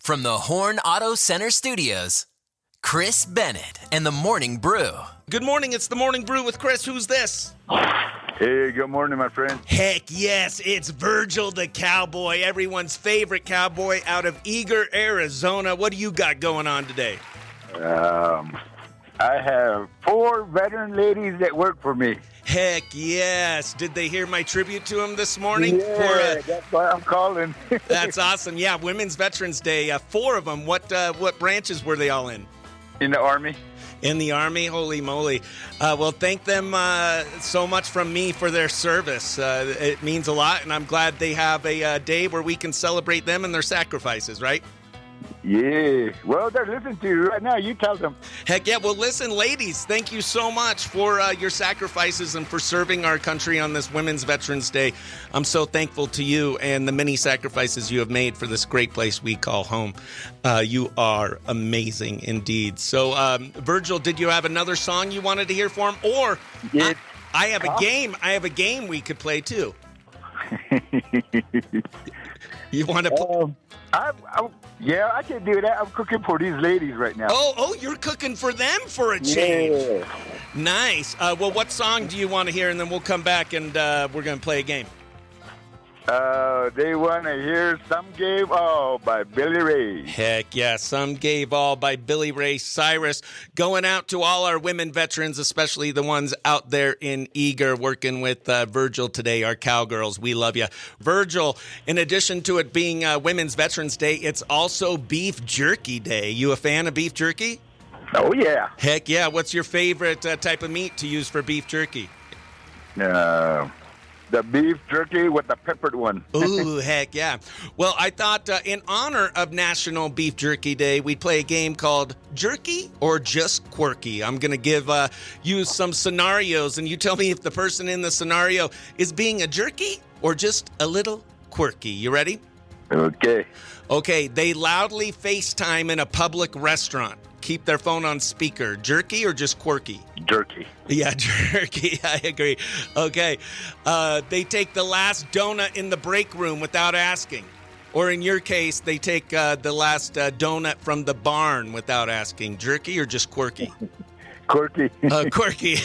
From the Horn Auto Center Studios, Chris Bennett and the Morning Brew. Good morning, it's the Morning Brew with Chris. Who's this? Hey, good morning, my friend. Heck yes, it's Virgil the Cowboy, everyone's favorite cowboy out of Eager, Arizona. What do you got going on today? I have 4 veteran ladies that work for me. Heck yes. Did they hear my tribute to them this morning? Yeah, that's why I'm calling. That's awesome. Yeah, Women's Veterans Day, 4 of them. What branches were they all in? In the Army. In the Army? Holy moly. Well, thank them so much from me for their service. It means a lot, and I'm glad they have a day where we can celebrate them and their sacrifices, right? Yeah. Well, they're listening to you right now. You tell them. Heck yeah. Well, listen, ladies, thank you so much for your sacrifices and for serving our country on this Women's Veterans Day. I'm so thankful to you and the many sacrifices you have made for this great place we call home. You are amazing indeed. So, Virgil, did you have another song you wanted to hear for him? Or I have a game. I have a game we could play too. You want to play? Yeah, I can do that. I'm cooking for these ladies right now. Oh, you're cooking for them for a change. Yeah. Nice. Well, what song do you want to hear? And then we'll come back and we're going to play a game. They want to hear Some Gave All by Billy Ray. Heck yeah, Some Gave All by Billy Ray Cyrus. Going out to all our women veterans, especially the ones out there in Eager working with Virgil today, our cowgirls. We love you. Virgil, in addition to it being Women's Veterans Day, it's also Beef Jerky Day. You a fan of beef jerky? Oh, yeah. Heck yeah. What's your favorite type of meat to use for beef jerky? The beef jerky with the peppered one. Ooh, heck yeah. Well, I thought in honor of National Beef Jerky Day, we'd play a game called Jerky or Just Quirky. I'm going to give you some scenarios, and you tell me if the person in the scenario is being a jerky or just a little quirky. You ready? Okay. Okay, they loudly FaceTime in a public restaurant. Keep their phone on speaker. Jerky or just quirky? Jerky. Yeah, jerky. I agree. Okay. They take the last donut in the break room without asking. Or in your case, they take the last donut from the barn without asking. Jerky or just quirky? Quirky. Quirky.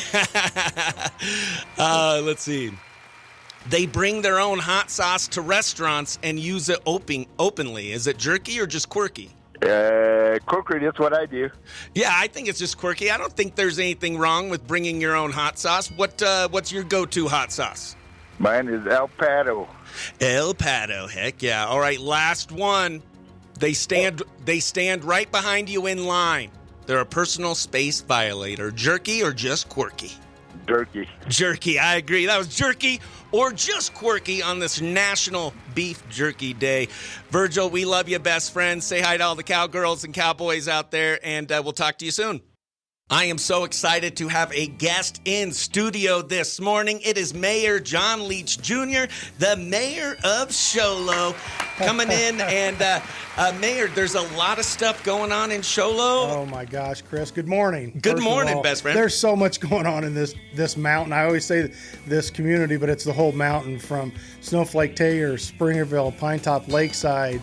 Let's see. They bring their own hot sauce to restaurants and use it openly. Is it jerky or just quirky? Quirky, that's what I do. Yeah, I think it's just quirky. I don't think there's anything wrong with bringing your own hot sauce. What's your go-to hot sauce? Mine is El Pato. El Pato, heck yeah. All right, last one. They stand right behind you in line. They're a personal space violator. Jerky or just quirky? Jerky. Jerky, I agree. That was jerky or just quirky on this National Beef Jerky Day. Virgil, we love you, best friend. Say hi to all the cowgirls and cowboys out there, and we'll talk to you soon. I am so excited to have a guest in studio this morning. It is Mayor John Leach Jr., the mayor of Show Low, coming in. And Mayor, there's a lot of stuff going on in Show Low. Oh my gosh, Chris. Good morning. Good morning, best friend. There's so much going on in this mountain. I always say this community, but it's the whole mountain from Snowflake Taylor, Springerville, Pinetop, Lakeside.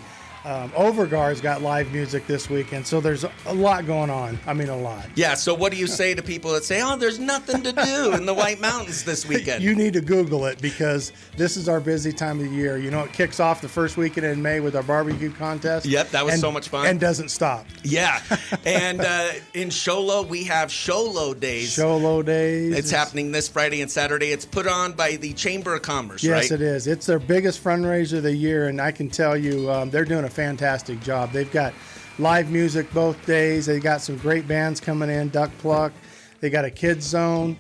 Overgar's got live music this weekend, so there's a lot going on. I mean, a lot. Yeah, so what do you say to people that say, there's nothing to do in the White Mountains this weekend? You need to Google it because this is our busy time of the year. You know, it kicks off the first weekend in May with our barbecue contest. Yep, that was so much fun. And doesn't stop. Yeah, and in Show Low, we have Show Low Days. Show Low Days. It's happening this Friday and Saturday. It's put on by the Chamber of Commerce, right? Yes, it is. It's their biggest fundraiser of the year, and I can tell you they're doing a fantastic job. They've got live music both days. They got some great bands coming in, Duck Pluck. They got a kids zone.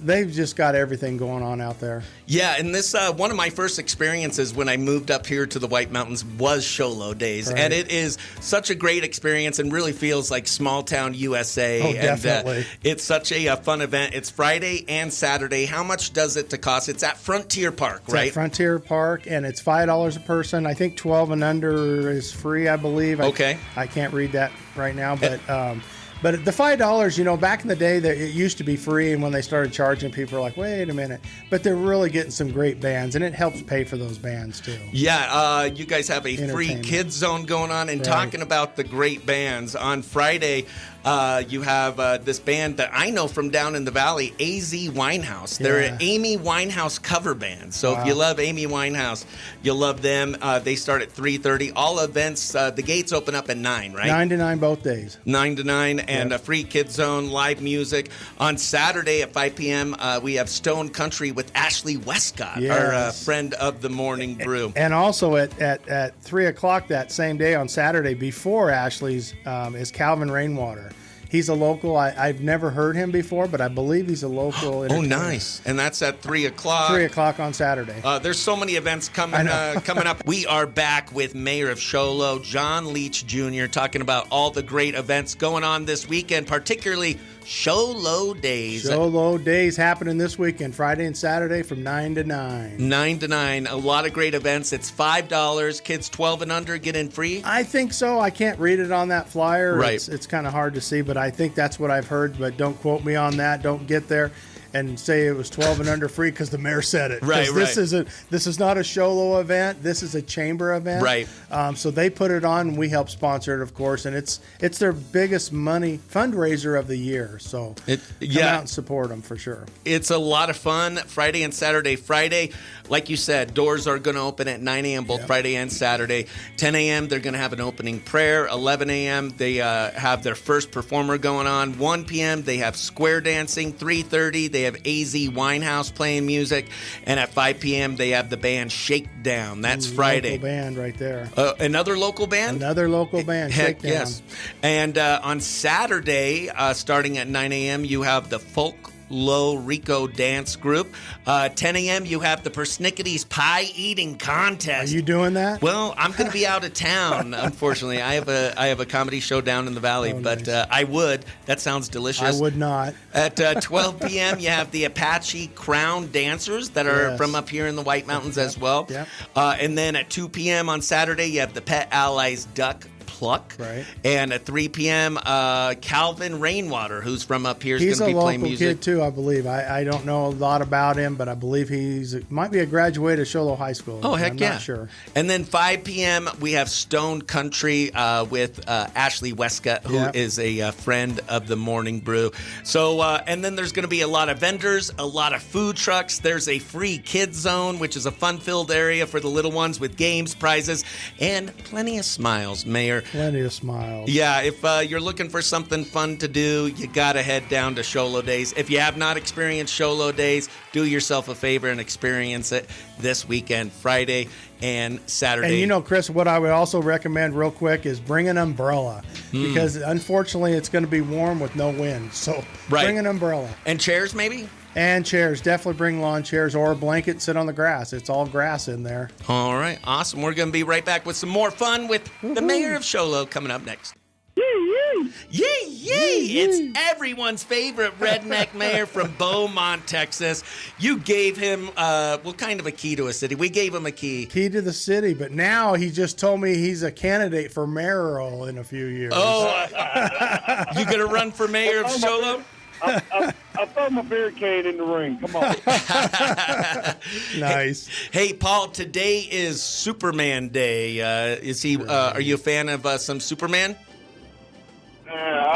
They've just got everything going on out there. Yeah, and this one of my first experiences when I moved up here to the White Mountains was Show Low Days, right. And it is such a great experience and really feels like small town USA. Oh, definitely. And, it's such a fun event. It's Friday and Saturday. How much does it to cost? It's at Frontier Park, right? At Frontier Park, and it's $5 a person. I think 12 and under is free, I believe. Okay. I can't read that right now, but But the $5, back in the day, that it used to be free, and when they started charging, people were like, wait a minute. But they're really getting some great bands, and it helps pay for those bands, too. Yeah, you guys have a free kids zone going on. And talking about the great bands, on Friday, you have this band that I know from down in the valley, AZ Winehouse. They're an Amy Winehouse cover band. So if you love Amy Winehouse, you'll love them. They start at 3:30. All events, the gates open up at 9, right? 9 to 9 both days. 9 to 9, and a free kids zone, live music. On Saturday at 5 p.m., we have Stone Country with Ashley Westcott, our friend of the Morning Brew. And also at 3 o'clock that same day on Saturday, before Ashley's, is Calvin Rainwater. He's a local. I've never heard him before, but I believe he's a local. Oh, nice. And that's at 3 o'clock. 3 o'clock on Saturday. There's so many events coming up. We are back with Mayor of Show Low, John Leach Jr., talking about all the great events going on this weekend, particularly Show Low Days. Show Low Days happening this weekend, Friday and Saturday from 9 to 9. 9 to 9. A lot of great events. It's $5. Kids 12 and under get in free? I think so. I can't read it on that flyer. Right. It's kind of hard to see, but I think that's what I've heard. But don't quote me on that. Don't get there and say it was 12 and under free because the mayor said it. Right. This is not a Show Low event. This is a chamber event. Right. So they put it on, and we help sponsor it, of course. And it's their biggest money fundraiser of the year. So come out and support them for sure. It's a lot of fun. Friday and Saturday. Friday, like you said, doors are going to open at 9 a.m. both Friday and Saturday. 10 a.m. they're going to have an opening prayer. 11 a.m. they have their first performer going on. 1 p.m. they have square dancing. 3:30 they have AZ Winehouse playing music, and at 5 p.m. they have the band Shakedown. That's Friday. Local band right there. Another local band? Another local band. Heck, Shakedown. yes. And on Saturday, starting at 9 a.m., you have the Folk Low Rico Dance Group. 10 a.m. you have the Persnickety's Pie Eating Contest. Are you doing that? Well, I'm going to be out of town, unfortunately. I have a comedy show down in the valley, but nice. I would. That sounds delicious. I would not. At 12 p.m. you have the Apache Crown Dancers that are from up here in the White Mountains as well. Yep. And then at 2 p.m. on Saturday you have the Pet Allies Duck Pluck. Right. And at 3 p.m., Calvin Rainwater, who's from up here, is going to be playing music. He's a local kid, too, I believe. I don't know a lot about him, but I believe might be a graduate of Show Low High School. Oh, heck I'm yeah. not sure. And then 5 p.m., we have Stone Country with Ashley Westcott, who is a friend of the Morning Brew. So, and then there's going to be a lot of vendors, a lot of food trucks. There's a free kids zone, which is a fun-filled area for the little ones with games, prizes, and plenty of smiles, Mayor. Plenty of smiles. Yeah, if you're looking for something fun to do, you got to head down to Show Low Days. If you have not experienced Show Low Days, do yourself a favor and experience it this weekend, Friday and Saturday. And Chris, what I would also recommend real quick is bring an umbrella because unfortunately it's going to be warm with no wind. So bring an umbrella. And chairs maybe? And chairs. Definitely bring lawn chairs or a blanket, sit on the grass. It's all grass in there. All right. Awesome. We're going to be right back with some more fun with the mayor of Show Low coming up next. Yay, yay! It's everyone's favorite redneck mayor from Beaumont, Texas. You gave him, kind of a key to a city. We gave him a key. Key to the city, but now he just told me he's a candidate for mayoral in a few years. Oh, you going to run for mayor of Show Low? I throw my beer can in the ring. Come on. Nice. Hey, Paul, today is Superman Day. Are you a fan of some Superman?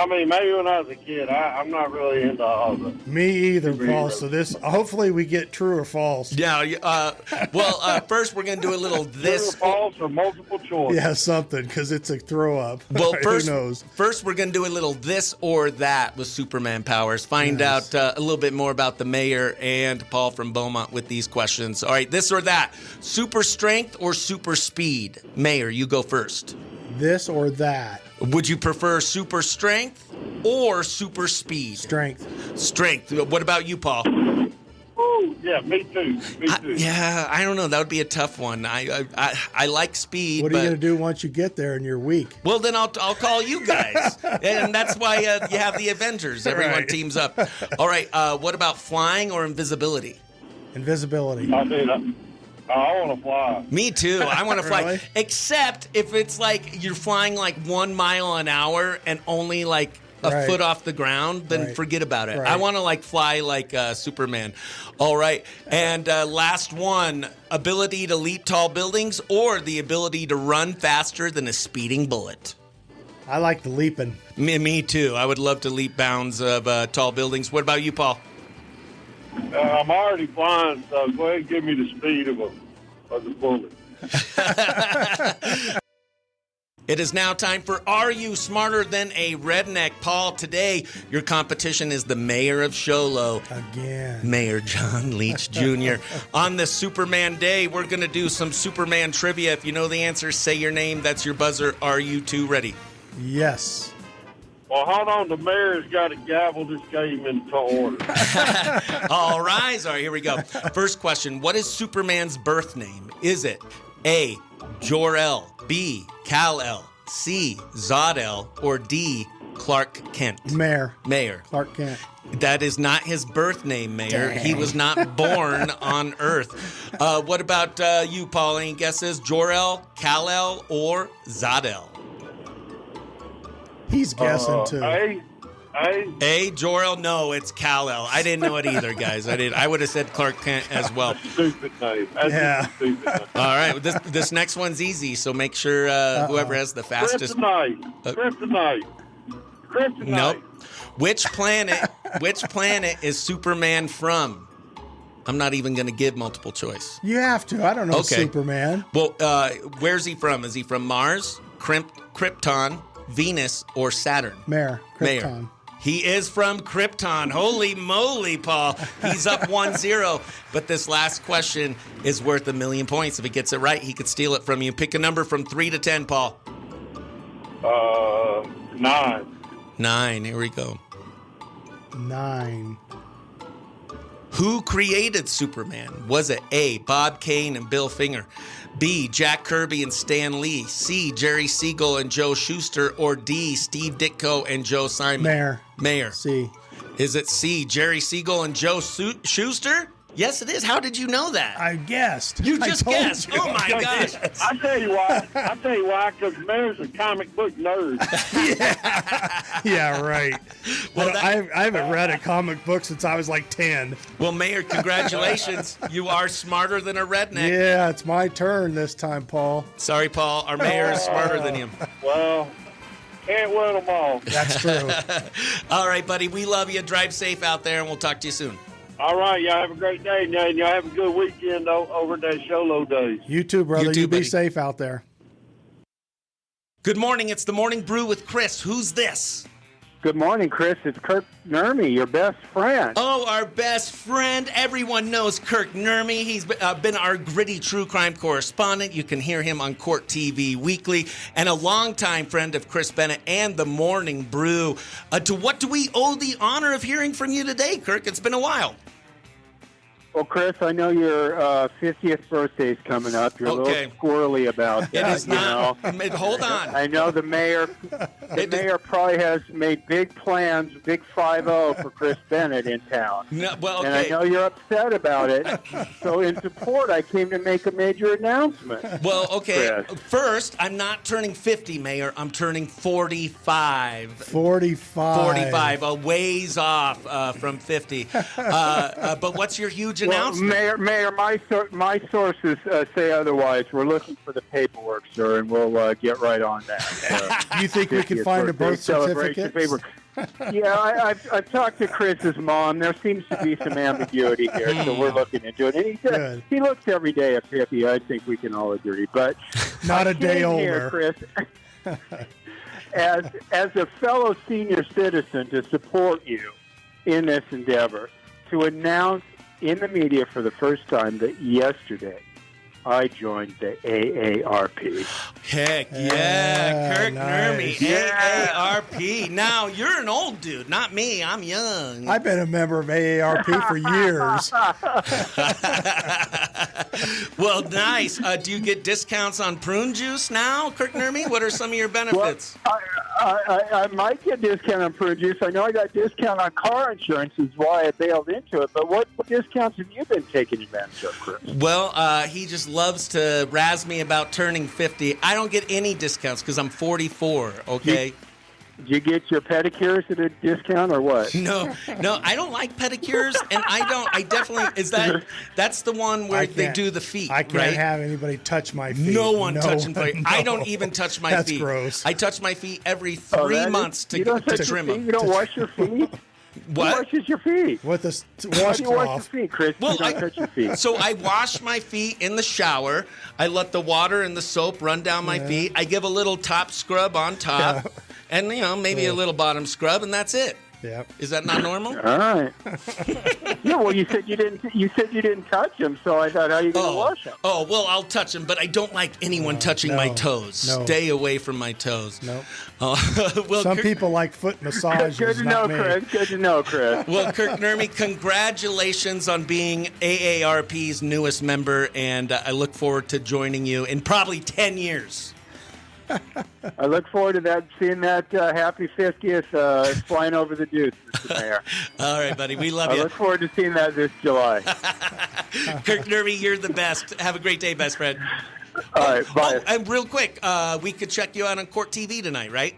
Maybe when I was a kid, I'm not really into all of it. Me either, Paul. So hopefully we get true or false. Yeah. First we're going to do a little this. True or false or multiple choice. Yeah, something, because it's a throw up. Well, who knows? First we're going to do a little this or that with Superman powers. Find out a little bit more about the mayor and Paul from Beaumont with these questions. All right, this or that. Super strength or super speed? Mayor, you go first. This or that. Would you prefer super strength or super speed? Strength. Strength. What about you, Paul? Ooh, yeah, me too. I don't know. That would be a tough one. I like speed. What are you going to do once you get there and you're weak? Well, then I'll call you guys. And that's why you have the Avengers. Everyone teams up. All right. What about flying or invisibility? Invisibility. I want to fly. Me too. I want to fly. Really? Except if it's like you're flying like 1 mile an hour and only like a foot off the ground, then forget about it. I want to like fly like Superman. All right. And last one, ability to leap tall buildings or the ability to run faster than a speeding bullet. I like the leaping. Me too. I would love to leap bounds of tall buildings. What about you, Paul? I'm already flying, so go ahead and give me the speed of the bullet. It is now time for Are You Smarter Than a Redneck? Paul, today your competition is the mayor of Sholo. Again. Mayor John Leach Jr. On this Superman Day, we're going to do some Superman trivia. If you know the answer, say your name. That's your buzzer. Are you two ready? Yes. Well, hold on. The mayor's got to gavel this game into order. All rise. All right, here we go. First question. What is Superman's birth name? Is it A, Jor-El, B, Kal-El, C, Zod-El, or D, Clark Kent? Mayor. Clark Kent. That is not his birth name, Mayor. Dang. He was not born on Earth. What about you, Paul? Any guesses? Jor-El, Kal-El, or Zod-El? He's guessing too. A, Jor-El? No, it's Kal-El. I didn't know it either, guys. I would have said Clark Kent as well. Stupid name. Stupid name. All right, this next one's easy, so make sure whoever has the fastest. Kryptonite. Nope. Which planet is Superman from? I'm not even going to give multiple choice. You have to. I don't know Superman. Well, where's he from? Is he from Mars, Krypton, Venus, or Saturn? Krypton. Mayor. He is from Krypton. Holy moly, Paul. He's up 1-0. But this last question is worth 1,000,000 points. If he gets it right, he could steal it from you. Pick a number from 3 to 10, Paul. 9. 9. Here we go. 9. Who created Superman? Was it A, Bob Kane and Bill Finger, B, Jack Kirby and Stan Lee, C, Jerry Siegel and Joe Shuster, or D, Steve Ditko and Joe Simon? Mayor. C. Is it C, Jerry Siegel and Joe Shuster? Yes, it is. How did you know that? I guessed. You just guessed. Oh, my gosh. I tell you why, because Mayor's a comic book nerd. Yeah, right. Well, I haven't read a comic book since I was like 10. Well, Mayor, congratulations. You are smarter than a redneck. Yeah, it's my turn this time, Paul. Sorry, Paul. Our mayor is smarter than you. Well, can't win them all. That's true. All right, buddy. We love you. Drive safe out there, and we'll talk to you soon. All right, y'all have a great day, and y'all have a good weekend over that Sholo days. You too, brother. You too, be buddy. safe out there. Good morning. It's the Morning Brew with Chris. Who's this? Good morning, Chris. It's Kirk Nurmi, your best friend. Oh, our best friend. Everyone knows Kirk Nurmi. He's been our gritty true crime correspondent. You can hear him on Court TV weekly, and a longtime friend of Chris Bennett and the Morning Brew. To what do we owe the honor of hearing from you today, Kirk? It's been a while. Well, Chris, I know your 50th birthday is coming up. You're a little squirrely about that. It is not. Hold on. I know the mayor probably has made big plans, big 5-0 for Chris Bennett in town. No, well, okay. And I know you're upset about it. So in support, I came to make a major announcement. Well, okay. Chris. First, I'm not turning 50, Mayor. I'm turning 45. 45. A ways off from 50. But what's your huge announcement? Mayor, my sources say otherwise. We're looking for the paperwork, sir, and we'll get right on that. Do you think we can find a birth certificate? Yeah, I've talked to Chris's mom. There seems to be some ambiguity here, so we're looking into it. And he said he looks every day at 50. I think we can all agree, but not a day older, here, Chris. As a fellow senior citizen, to support you in this endeavor, to announce in the media for the first time that yesterday I joined the AARP. Heck yeah, Kirk nice. Nurmi, AARP. Now, you're an old dude, not me. I'm young. I've been a member of AARP for years. Well, nice. Do you get discounts on prune juice now, Kirk Nurmi? What are some of your benefits? Well, I might get discount on prune juice. I know I got discount on car insurance, is why I bailed into it. But what discounts have you been taking advantage of, Chris? Well, he just loves to razz me about turning 50. I don't get any discounts because I'm 44, okay? Did you get your pedicures at a discount or what? No, I don't like pedicures, and I definitely, that's the one where they do the feet, I can't right? have anybody touch my feet. No one touching my feet. No. I don't even touch my feet. That's gross. I touch my feet every 3 months to trim them. You don't wash your feet? What? Who washes your feet? With a Why do you wash your washcloth. feet, Chris? Well, You don't touch your feet. So I wash my feet in the shower. I let the water and the soap run down my feet. I give a little top scrub on top, and maybe a little bottom scrub, and that's it. Yep. Is that not normal? All right. Yeah, well, you said you didn't. You said you didn't touch them, so I thought, how are you going to wash them? Oh, well, I'll touch them, but I don't like anyone touching my toes. No. Stay away from my toes. Nope. Well, Some people like foot massages. Good to know, Chris. Good to know, Chris. Well, Kirk Nurmi, congratulations on being AARP's newest member, and I look forward to joining you in probably 10 years. I look forward to that. Seeing that happy 50th flying over the deuce, Mr. Mayor. All right, buddy. We love I you. look forward to seeing that this July. Kirk Nurmi, you're the best. Have a great day, best friend. All right, bye. And real quick, we could check you out on Court TV tonight, right?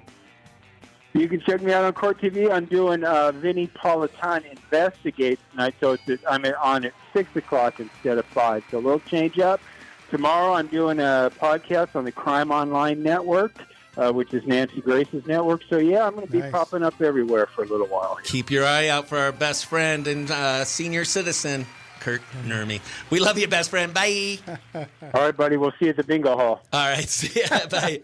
You can check me out on Court TV. I'm doing Vinnie Politan Investigates tonight, so I'm on at 6 o'clock instead of 5. So a little change up. Tomorrow I'm doing a podcast on the Crime Online Network, which is Nancy Grace's network. So, yeah, I'm going to be popping up everywhere for a little while. Keep your eye out for our best friend and senior citizen, Kirk Nurmi. We love you, best friend. Bye. All right, buddy. We'll see you at the bingo hall. All right. See ya. Bye.